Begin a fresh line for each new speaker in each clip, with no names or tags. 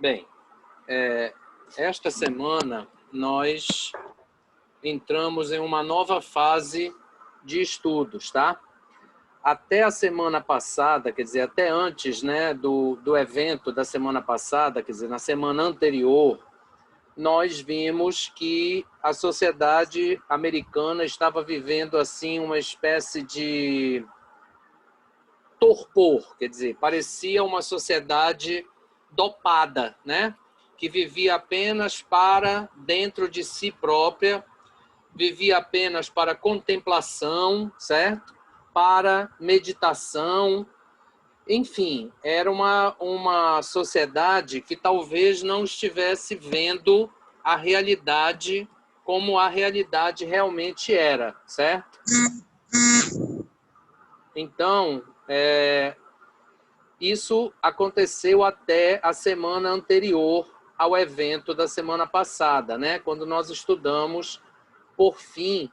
Bem, esta semana nós entramos em uma nova fase de estudos, tá? Até a semana passada, quer dizer, até antes, né, do evento da semana passada, quer dizer, na semana anterior, nós vimos que a sociedade americana estava vivendo assim uma espécie de torpor, quer dizer, parecia uma sociedade dopada, né? Que vivia apenas para dentro de si própria, vivia apenas para contemplação, certo? Para meditação, enfim, era uma sociedade que talvez não estivesse vendo a realidade como a realidade realmente era, certo? Então, isso aconteceu até a semana anterior ao evento da semana passada, né? Quando nós estudamos, por fim,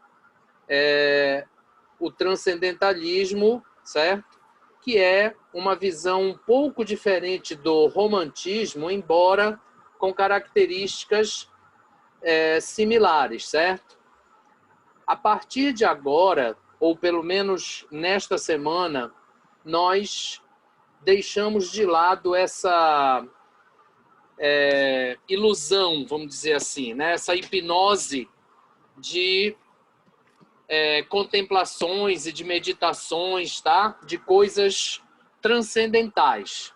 o transcendentalismo, certo? Que é uma visão um pouco diferente do romantismo, embora com características similares, certo? A partir de agora, ou pelo menos nesta semana, nós deixamos de lado essa ilusão, vamos dizer assim, né? Essa hipnose de contemplações e de meditações, tá? De coisas transcendentais.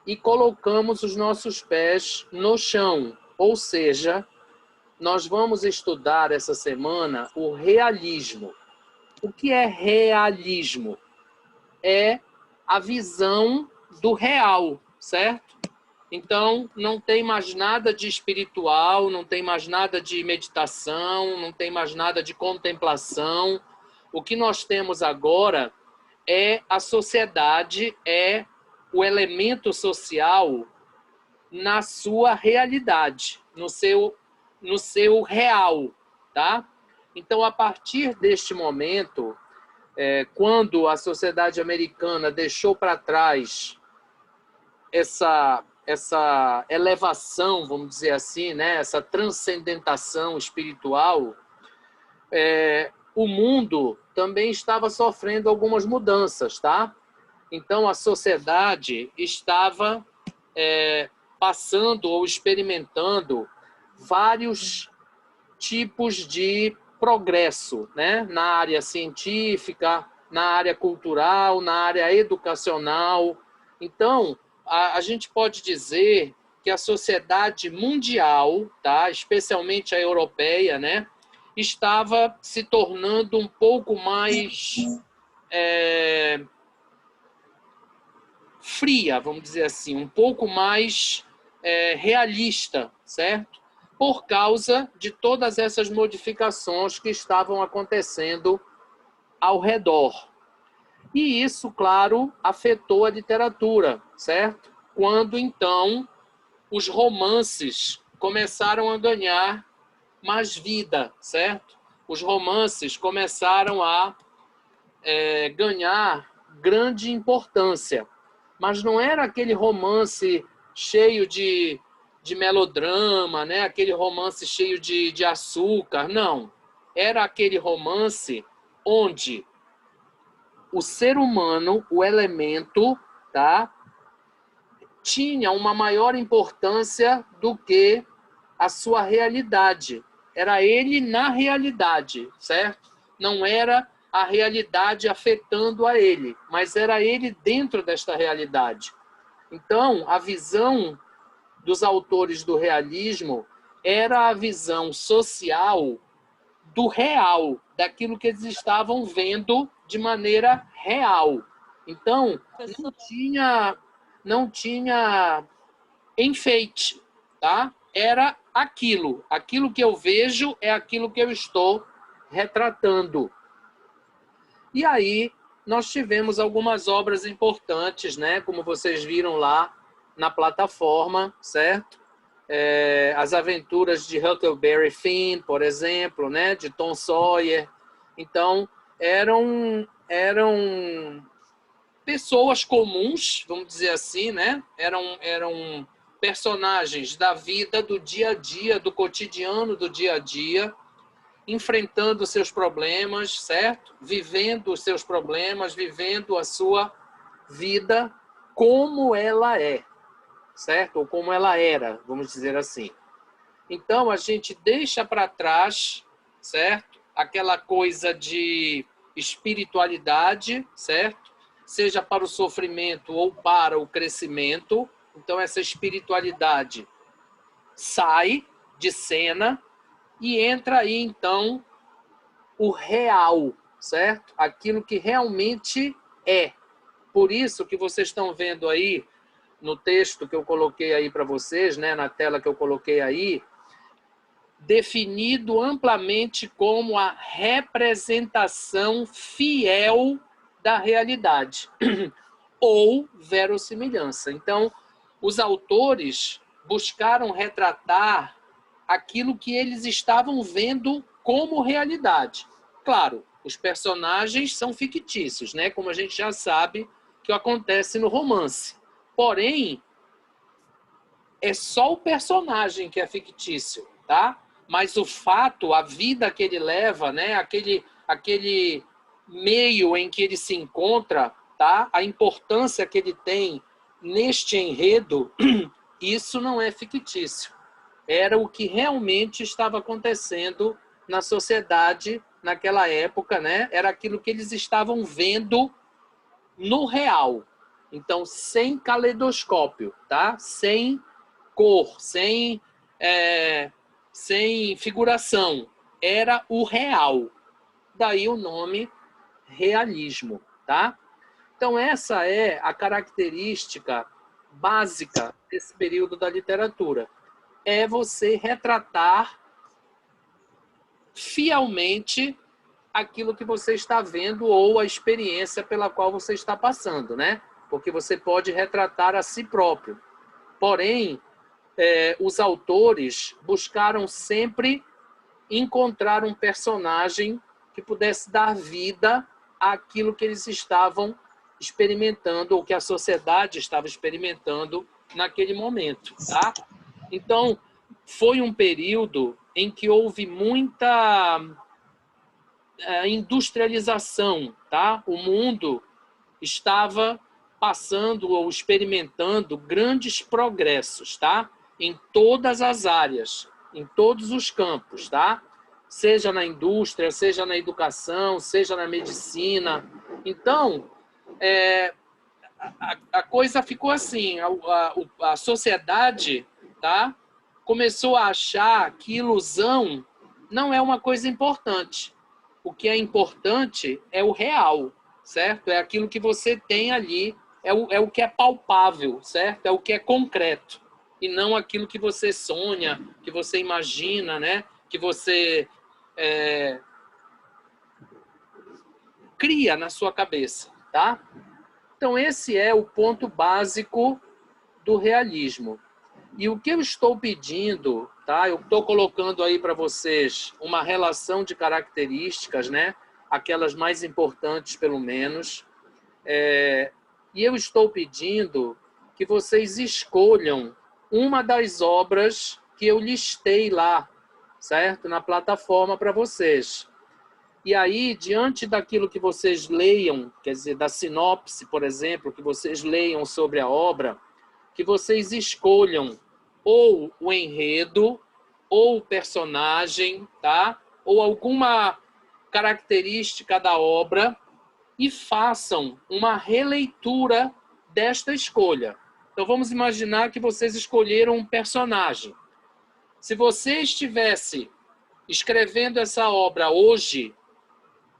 E colocamos os nossos pés no chão, ou seja, nós vamos estudar essa semana o realismo. O que é realismo? É a visão do real, certo? Então, não tem mais nada de espiritual, não tem mais nada de meditação, não tem mais nada de contemplação. O que nós temos agora é a sociedade, é o elemento social na sua realidade, no seu real, tá? Então, a partir deste momento, quando a sociedade americana deixou para trás essa elevação, vamos dizer assim, né? Essa transcendentação espiritual, o mundo também estava sofrendo algumas mudanças, tá? Então, a sociedade estava passando ou experimentando vários tipos de progresso, né? Na área científica, na área cultural, na área educacional. Então, a gente pode dizer que a sociedade mundial, tá? Especialmente a europeia, né? Estava se tornando um pouco mais fria, vamos dizer assim, um pouco mais realista, certo? Por causa de todas essas modificações que estavam acontecendo ao redor. E isso, claro, afetou a literatura, certo? Quando, então, os romances começaram a ganhar mais vida, certo? Os romances começaram a ganhar grande importância. Mas não era aquele romance cheio de melodrama, né? Aquele romance cheio de açúcar, não. Era aquele romance onde o ser humano, o elemento, tá? Tinha uma maior importância do que a sua realidade. Era ele na realidade, certo? Não era a realidade afetando a ele, mas era ele dentro desta realidade. Então, a visão dos autores do realismo era a visão social do real, daquilo que eles estavam vendo de maneira real. Então, não tinha enfeite, tá? Era aquilo que eu vejo é aquilo que eu estou retratando. E aí nós tivemos algumas obras importantes, né? Como vocês viram lá na plataforma, certo? As Aventuras de Huckleberry Finn, por exemplo, né? De Tom Sawyer. Então eram pessoas comuns, vamos dizer assim, né? Eram personagens da vida do dia a dia, do cotidiano do dia a dia, enfrentando seus problemas, certo? Vivendo os seus problemas, vivendo a sua vida como ela é, certo? Ou como ela era, vamos dizer assim. Então, a gente deixa para trás, certo? Aquela coisa de espiritualidade, certo? Seja para o sofrimento ou para o crescimento. Então, essa espiritualidade sai de cena e entra aí, então, o real, certo? Aquilo que realmente é. Por isso que vocês estão vendo aí, no texto que eu coloquei aí para vocês, né, na tela que eu coloquei aí, definido amplamente como a representação fiel da realidade ou verossimilhança. Então, os autores buscaram retratar aquilo que eles estavam vendo como realidade. Claro, os personagens são fictícios, né? Como a gente já sabe que acontece no romance. Porém, é só o personagem que é fictício, tá? Mas o fato, a vida que ele leva, né? Aquele meio em que ele se encontra, tá? A importância que ele tem neste enredo, isso não é fictício. Era o que realmente estava acontecendo na sociedade naquela época, né? Era aquilo que eles estavam vendo no real. Então, sem caleidoscópio, tá? Sem cor, sem figuração. Era o real. Daí o nome realismo, tá? Então, essa é a característica básica desse período da literatura. É você retratar fielmente aquilo que você está vendo ou a experiência pela qual você está passando, né? Porque você pode retratar a si próprio. Porém, os autores buscaram sempre encontrar um personagem que pudesse dar vida àquilo que eles estavam experimentando ou que a sociedade estava experimentando naquele momento, tá? Então, foi um período em que houve muita industrialização, tá? O mundo estava passando ou experimentando grandes progressos, tá? Em todas as áreas, em todos os campos, tá? Seja na indústria, seja na educação, seja na medicina. Então, a coisa ficou assim, a sociedade, tá? Começou a achar que ilusão não é uma coisa importante. O que é importante é o real, certo? É aquilo que você tem ali, é o que é palpável, certo? É o que é concreto. E não aquilo que você sonha, que você imagina, né? Que você cria na sua cabeça, tá? Então, esse é o ponto básico do realismo. E o que eu estou pedindo, tá? Eu estou colocando aí para vocês uma relação de características, né? Aquelas mais importantes, pelo menos. E eu estou pedindo que vocês escolham uma das obras que eu listei lá, certo? Na plataforma para vocês. E aí, diante daquilo que vocês leiam, quer dizer, da sinopse, por exemplo, que vocês leiam sobre a obra, que vocês escolham ou o enredo, ou o personagem, tá? Ou alguma característica da obra e façam uma releitura desta escolha. Então, vamos imaginar que vocês escolheram um personagem. Se você estivesse escrevendo essa obra hoje,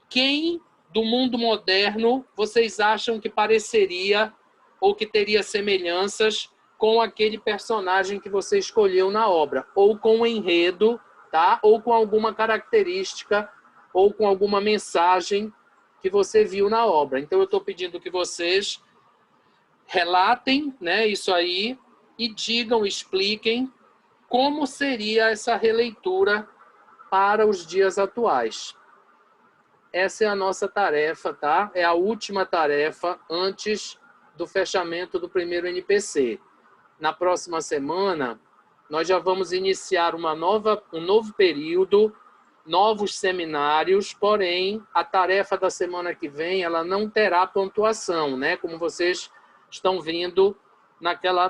quem do mundo moderno vocês acham que pareceria ou que teria semelhanças com aquele personagem que você escolheu na obra? Ou com o enredo, tá? Ou com alguma característica, ou com alguma mensagem que você viu na obra. Então, eu estou pedindo que vocês relatem, né, isso aí e digam, expliquem como seria essa releitura para os dias atuais. Essa é a nossa tarefa, tá? É a última tarefa antes do fechamento do primeiro NPC. na próxima semana, nós já vamos iniciar um novo período, novos seminários, porém, a tarefa da semana que vem, ela não terá pontuação, né? Como vocês estão vindo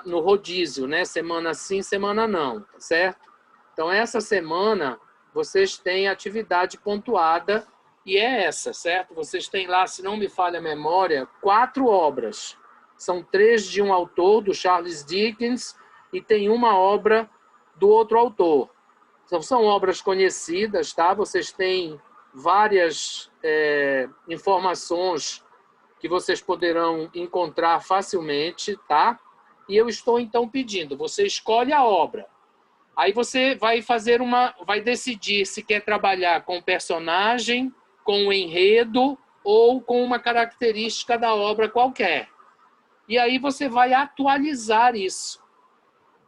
no rodízio, né? Semana sim, semana não, certo? Então, essa semana, vocês têm atividade pontuada, e é essa, certo? Vocês têm lá, se não me falha a memória, 4 obras. São 3 de um autor, do Charles Dickens, e tem uma obra do outro autor. Então, são obras conhecidas, tá? Vocês têm várias informações que vocês poderão encontrar facilmente, tá? E eu estou, então, pedindo, você escolhe a obra. Aí você vai decidir se quer trabalhar com o personagem, com o enredo ou com uma característica da obra qualquer. E aí você vai atualizar isso,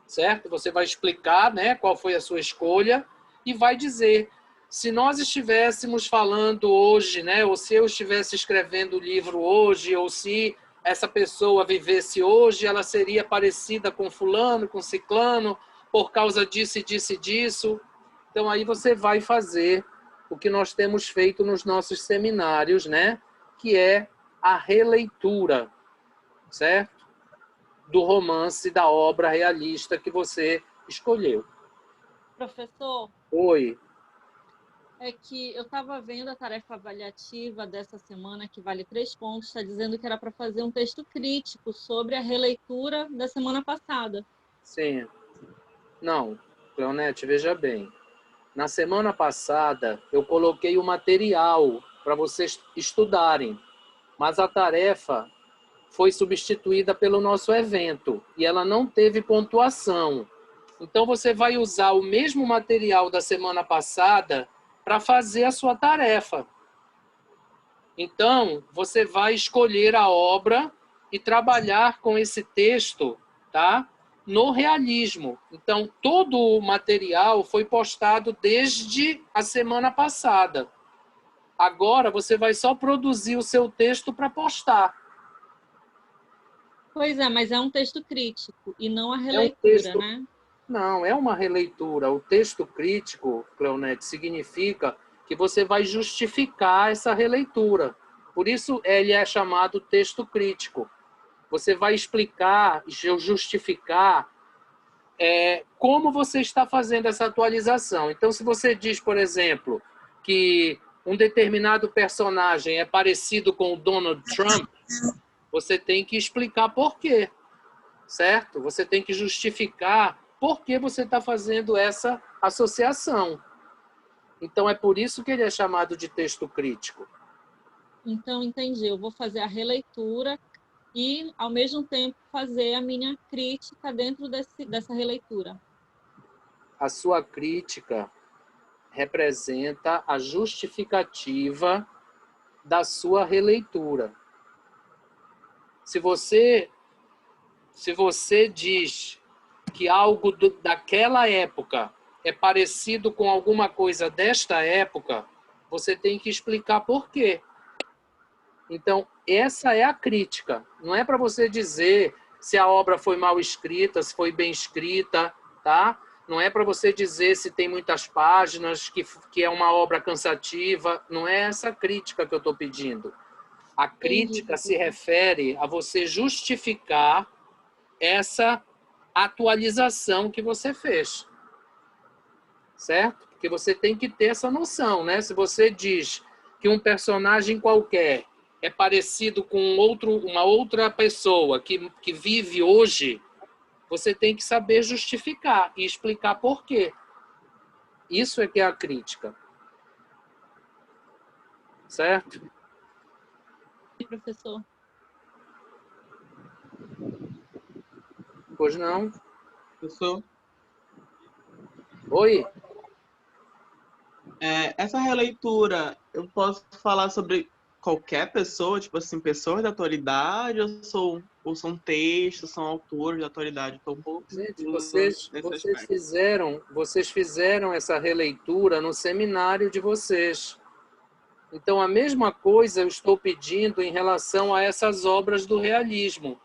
certo? Você vai explicar, né, qual foi a sua escolha e vai dizer, se nós estivéssemos falando hoje, né, ou se eu estivesse escrevendo o livro hoje, ou se essa pessoa vivesse hoje, ela seria parecida com fulano, com ciclano, por causa disso e disso e disso. Então, aí você vai fazer o que nós temos feito nos nossos seminários, né? Que é a releitura, certo? Do romance, da obra realista que você escolheu.
Professor?
Oi.
É que eu estava vendo a tarefa avaliativa dessa semana, que vale 3 pontos, está dizendo que era para fazer um texto crítico sobre a releitura da semana passada.
Sim. Não, Cleonete, veja bem. Na semana passada, eu coloquei o material para vocês estudarem, mas a tarefa foi substituída pelo nosso evento e ela não teve pontuação. Então, você vai usar o mesmo material da semana passada para fazer a sua tarefa. Então, você vai escolher a obra e trabalhar com esse texto, tá? No realismo. Então, todo o material foi postado desde a semana passada. Agora, você vai só produzir o seu texto para postar.
Pois é, mas é um texto crítico e não a releitura, né?
Não, é uma releitura. O texto crítico, Cleonete, significa que você vai justificar essa releitura. Por isso, ele é chamado texto crítico. Você vai explicar, justificar como você está fazendo essa atualização. Então, se você diz, por exemplo, que um determinado personagem é parecido com o Donald Trump, você tem que explicar por quê, certo? Você tem que justificar por que você está fazendo essa associação. Então, é por isso que ele é chamado de texto crítico.
Então, entendi. Eu vou fazer a releitura e, ao mesmo tempo, fazer a minha crítica dentro dessa releitura.
A sua crítica representa a justificativa da sua releitura. Se você diz que algo daquela época é parecido com alguma coisa desta época, você tem que explicar por quê. Então, essa é a crítica. Não é para você dizer se a obra foi mal escrita, se foi bem escrita, tá? Não é para você dizer se tem muitas páginas, que é uma obra cansativa. Não é essa crítica que eu estou pedindo. A crítica se refere a você justificar essa atualização que você fez. Certo? Porque você tem que ter essa noção, né? Se você diz que um personagem qualquer é parecido com uma outra pessoa que vive hoje, você tem que saber justificar e explicar por quê. Isso é que é a crítica. Certo?
Professor.
Pois não?
Professor?
Oi?
Essa releitura, eu posso falar sobre qualquer pessoa, tipo assim, pessoas da atualidade, ou são textos, são autores da atualidade? Estou um pouco
Gente,
confusa
vocês fizeram essa releitura no seminário de vocês. Então, a mesma coisa eu estou pedindo em relação a essas obras do realismo.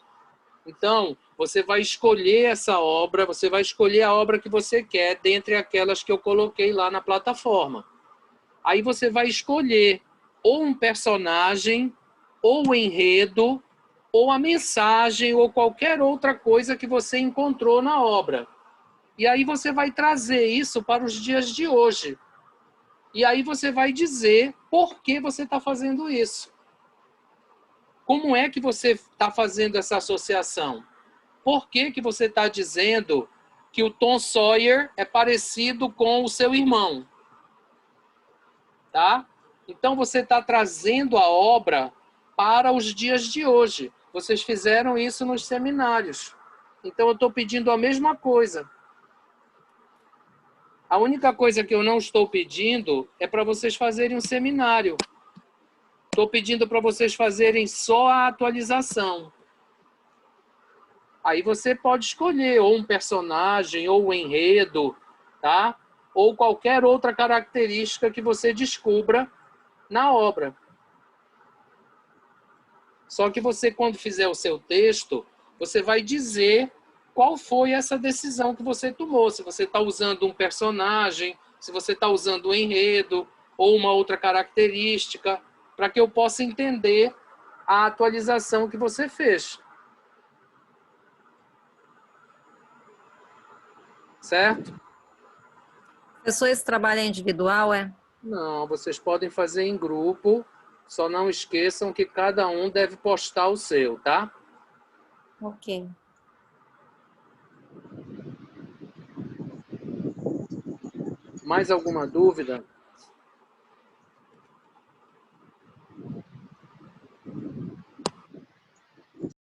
Então, você vai escolher essa obra, você vai escolher a obra que você quer dentre aquelas que eu coloquei lá na plataforma. Aí você vai escolher ou um personagem, ou o enredo, ou a mensagem, ou qualquer outra coisa que você encontrou na obra. E aí você vai trazer isso para os dias de hoje. E aí você vai dizer por que você está fazendo isso. Como é que você está fazendo essa associação? Por que que você está dizendo que o Tom Sawyer é parecido com o seu irmão? Tá? Então você está trazendo a obra para os dias de hoje. Vocês fizeram isso nos seminários. Então eu estou pedindo a mesma coisa. A única coisa que eu não estou pedindo é para vocês fazerem um seminário. Estou pedindo para vocês fazerem só a atualização. Aí você pode escolher ou um personagem, ou um enredo, tá? Ou qualquer outra característica que você descubra na obra. Só que você, quando fizer o seu texto, você vai dizer qual foi essa decisão que você tomou. Se você está usando um personagem, se você está usando um enredo, ou uma outra característica, para que eu possa entender a atualização que você fez. Certo?
Professor, esse trabalho é individual, é?
Não, vocês podem fazer em grupo, só não esqueçam que cada um deve postar o seu, tá?
Ok.
Mais alguma dúvida?